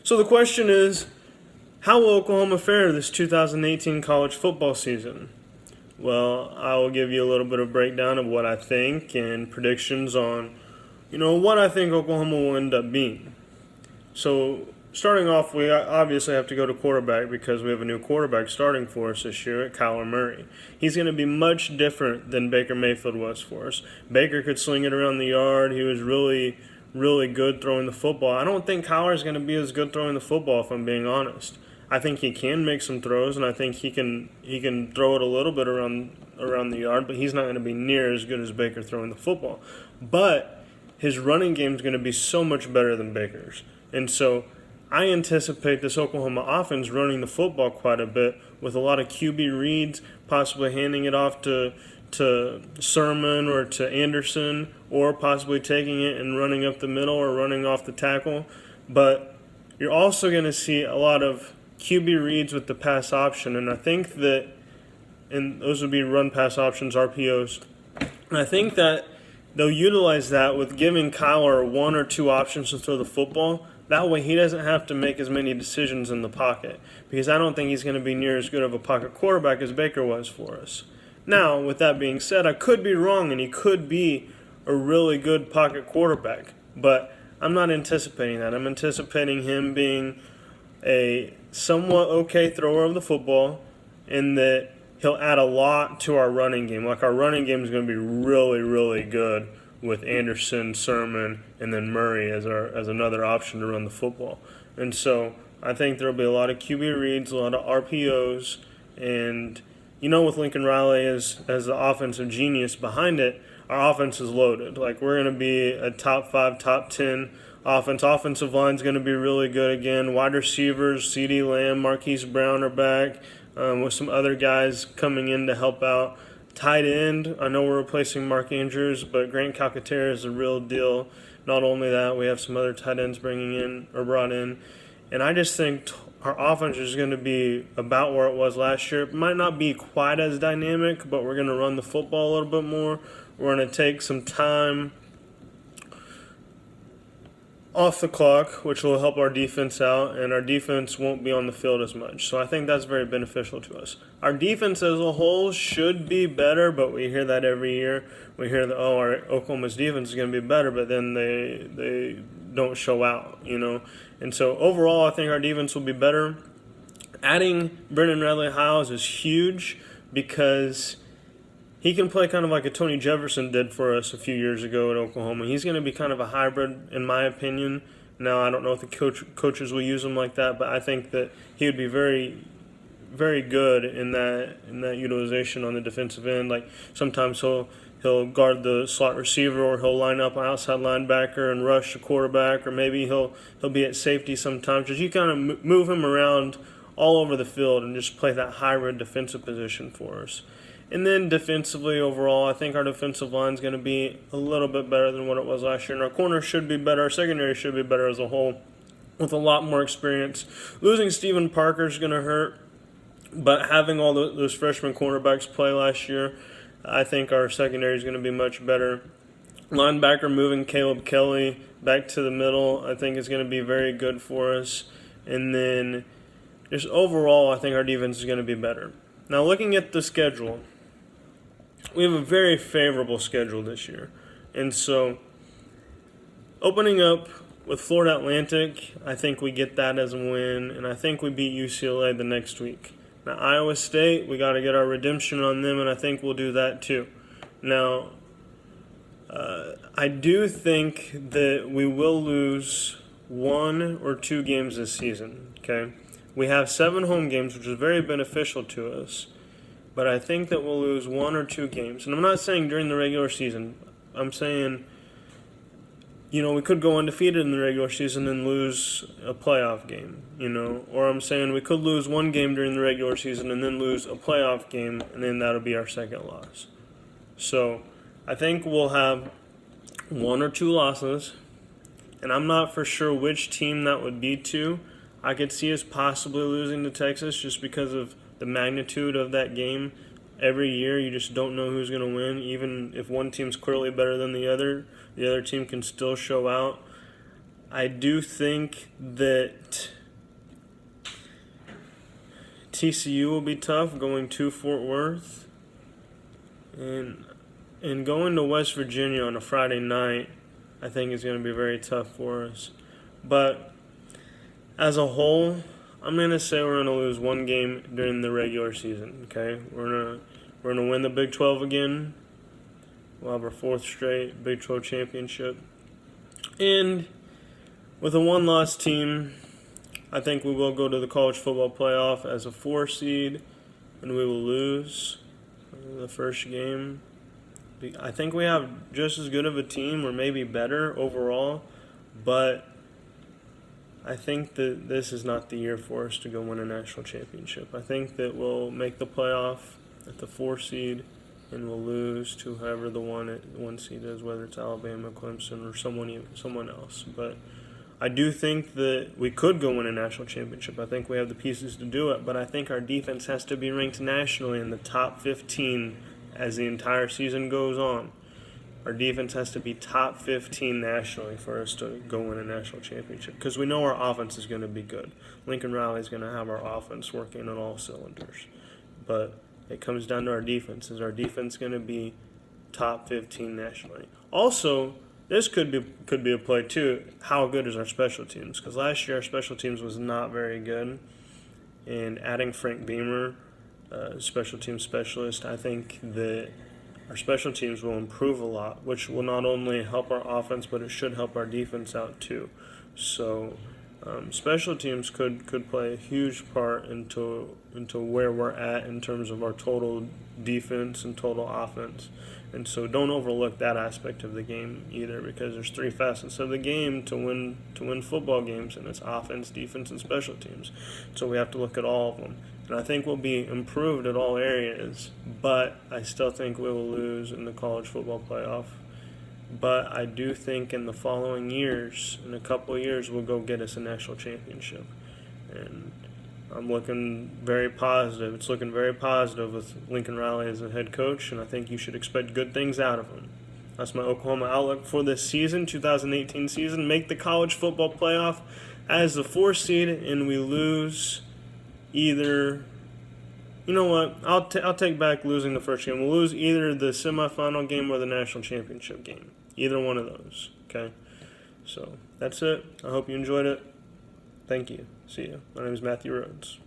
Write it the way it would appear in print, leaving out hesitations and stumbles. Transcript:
So the question is, how will Oklahoma fare this 2018 college football season? Well, I will give you a little bit of breakdown of what I think and predictions on, what I think Oklahoma will end up being. So, starting off, we obviously have to go to quarterback because we have a new quarterback starting for us this year at Kyler Murray. He's going to be much different than Baker Mayfield was for us. Baker could sling it around the yard. He was really, really good throwing the football. I don't think Kyler is going to be as good throwing the football, if I'm being honest. I think he can make some throws, and I think he can throw it a little bit around the yard, but he's not going to be near as good as Baker throwing the football. But his running game is going to be so much better than Baker's. And so I anticipate this Oklahoma offense running the football quite a bit with a lot of QB reads, possibly handing it off to Sermon or to Anderson, or possibly taking it and running up the middle or running off the tackle. But you're also going to see a lot of QB reads with the pass option, and I think that, and those would be run pass options, RPOs, and I think that they'll utilize that with giving Kyler one or two options to throw the football. That way he doesn't have to make as many decisions in the pocket, because I don't think he's going to be near as good of a pocket quarterback as Baker was for us. Now, with that being said, I could be wrong, and he could be a really good pocket quarterback, but I'm not anticipating that. I'm anticipating him being a somewhat okay thrower of the football, and that he'll add a lot to our running game. Like, our running game is going to be really, really good with Anderson, Sermon, and then Murray as another option to run the football. And so I think there'll be a lot of QB reads, a lot of RPOs, and with Lincoln Riley as the offensive genius behind it, our offense is loaded. Like, we're going to be a top 5, top 10 offense. Offensive line's going to be really good again. Wide receivers, CeeDee Lamb, Marquise Brown are back, with some other guys coming in to help out. Tight end, I know we're replacing Mark Andrews, but Grant Calcaterra is a real deal. Not only that, we have some other tight ends brought in. And I just think our offense is going to be about where it was last year. It might not be quite as dynamic, but we're going to run the football a little bit more. We're going to take some time off the clock, which will help our defense out, and our defense won't be on the field as much. So I think that's very beneficial to us. Our defense as a whole should be better, but we hear that every year. We hear that, our Oklahoma's defense is going to be better, but then they don't show out, And so overall, I think our defense will be better. Adding Brendan Radley-Hiles is huge because he can play kind of like a Tony Jefferson did for us a few years ago at Oklahoma. He's going to be kind of a hybrid, in my opinion. Now, I don't know if the coaches will use him like that, but I think that he would be very, very good in that utilization on the defensive end. Like, sometimes he'll guard the slot receiver, or he'll line up an outside linebacker and rush the quarterback, or maybe he'll be at safety sometimes. Just you kind of move him around all over the field and just play that hybrid defensive position for us. And then defensively, overall, I think our defensive line is going to be a little bit better than what it was last year. And our corners should be better. Our secondary should be better as a whole with a lot more experience. Losing Steven Parker is going to hurt. But having all those freshman cornerbacks play last year, I think our secondary is going to be much better. Linebacker moving Caleb Kelly back to the middle, I think is going to be very good for us. And then just overall, I think our defense is going to be better. Now, looking at the schedule, we have a very favorable schedule this year. And so, opening up with Florida Atlantic, I think we get that as a win, and I think we beat UCLA the next week. Now, Iowa State, we got to get our redemption on them, and I think we'll do that too. Now, I do think that we will lose 1 or 2 games this season, okay? We have 7 home games, which is very beneficial to us. But I think that we'll lose 1 or 2 games. And I'm not saying during the regular season. I'm saying, we could go undefeated in the regular season and lose a playoff game, Or I'm saying we could lose 1 game during the regular season and then lose a playoff game, and then that'll be our second loss. So I think we'll have 1 or 2 losses. And I'm not for sure which team that would be to. I could see us possibly losing to Texas just because of the magnitude of that game. Every year, you just don't know who's going to win. Even if one team's clearly better than the other team can still show out. I do think that TCU will be tough going to Fort Worth. And going to West Virginia on a Friday night, I think is going to be very tough for us. But as a whole, I'm going to say we're going to lose one game during the regular season, okay? We're going to win the Big 12 again. We'll have our 4th straight Big 12 championship. And with a one-loss team, I think we will go to the college football playoff as a 4 seed, and we will lose the first game. I think we have just as good of a team, or maybe better overall, but I think that this is not the year for us to go win a national championship. I think that we'll make the playoff at the 4 seed, and we'll lose to whoever the one seed is, whether it's Alabama, Clemson, or someone else. But I do think that we could go win a national championship. I think we have the pieces to do it, but I think our defense has to be ranked nationally in the top 15 as the entire season goes on. Our defense has to be top 15 nationally for us to go win a national championship, because we know our offense is going to be good. Lincoln Riley is going to have our offense working on all cylinders. But it comes down to our defense. Is our defense going to be top 15 nationally? Also, this could be a play too. How good is our special teams? Because last year our special teams was not very good. And adding Frank Beamer, special team specialist, I think that our special teams will improve a lot, which will not only help our offense, but it should help our defense out too. So special teams could play a huge part into where we're at in terms of our total defense and total offense. And so don't overlook that aspect of the game either, because there's 3 facets of the game to win football games, and it's offense, defense, and special teams. So we have to look at all of them. And I think we'll be improved at all areas, but I still think we will lose in the college football playoff. But I do think in the following years, in a couple of years, we'll go get us a national championship. And I'm looking very positive. It's looking very positive with Lincoln Riley as the head coach, and I think you should expect good things out of him. That's my Oklahoma outlook for this season, 2018 season. Make the college football playoff as the 4 seed, and we lose either. You know what? I'll take back losing the first game. We'll lose either the semifinal game or the national championship game. Either one of those. Okay? So that's it. I hope you enjoyed it. Thank you. See you. My name is Matthew Rhodes.